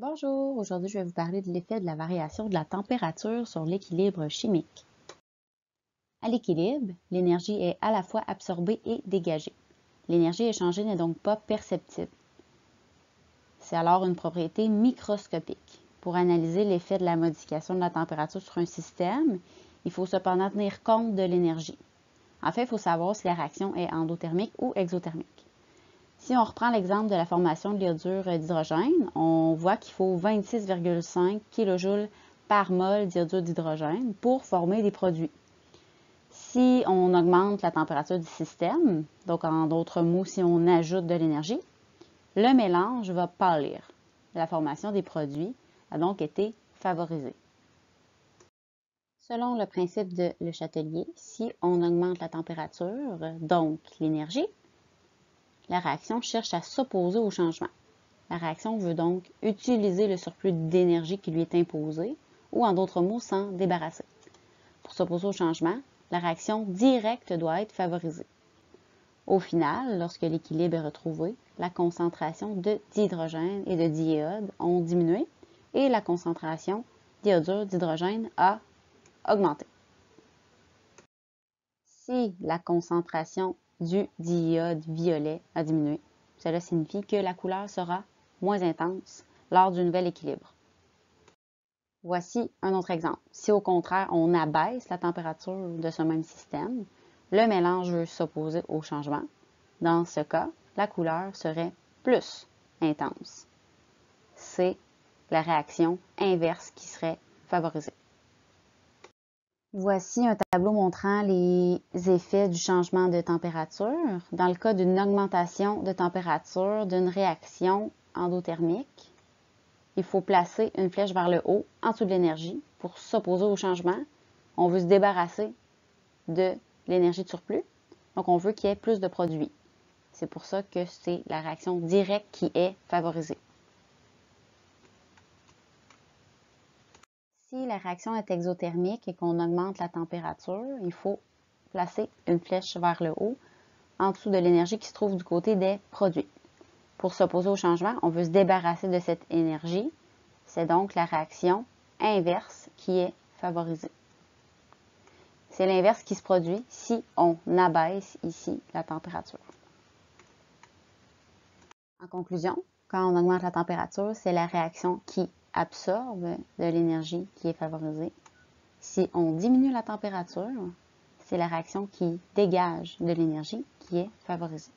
Bonjour, aujourd'hui je vais vous parler de l'effet de la variation de la température sur l'équilibre chimique. À l'équilibre, l'énergie est à la fois absorbée et dégagée. L'énergie échangée n'est donc pas perceptible. C'est alors une propriété microscopique. Pour analyser l'effet de la modification de la température sur un système, il faut cependant tenir compte de l'énergie. En fait, il faut savoir si la réaction est endothermique ou exothermique. Si on reprend l'exemple de la formation de l'iodure d'hydrogène, on voit qu'il faut 26,5 kJ par mol d'iodure d'hydrogène pour former des produits. Si on augmente la température du système, donc en d'autres mots, si on ajoute de l'énergie, le mélange va pâlir. La formation des produits a donc été favorisée. Selon le principe de Le Chatelier, si on augmente la température, donc l'énergie, la réaction cherche à s'opposer au changement. La réaction veut donc utiliser le surplus d'énergie qui lui est imposé, ou en d'autres mots, s'en débarrasser. Pour s'opposer au changement, la réaction directe doit être favorisée. Au final, lorsque l'équilibre est retrouvé, la concentration de dihydrogène et de diiode ont diminué et la concentration d'iodure d'hydrogène a augmenté. Si la concentration du diiode violet a diminué, cela signifie que la couleur sera moins intense lors du nouvel équilibre. Voici un autre exemple. Si au contraire, on abaisse la température de ce même système, le mélange veut s'opposer au changement. Dans ce cas, la couleur serait plus intense. C'est la réaction inverse qui serait favorisée. Voici un tableau montrant les effets du changement de température. Dans le cas d'une augmentation de température d'une réaction endothermique, il faut placer une flèche vers le haut, en dessous de l'énergie, pour s'opposer au changement. On veut se débarrasser de l'énergie de surplus, donc on veut qu'il y ait plus de produits. C'est pour ça que c'est la réaction directe qui est favorisée. Si la réaction est exothermique et qu'on augmente la température, il faut placer une flèche vers le haut, en dessous de l'énergie qui se trouve du côté des produits. Pour s'opposer au changement, on veut se débarrasser de cette énergie. C'est donc la réaction inverse qui est favorisée. C'est l'inverse qui se produit si on abaisse ici la température. En conclusion, quand on augmente la température, c'est la réaction qui absorbe de l'énergie qui est favorisée. Si on diminue la température, c'est la réaction qui dégage de l'énergie qui est favorisée.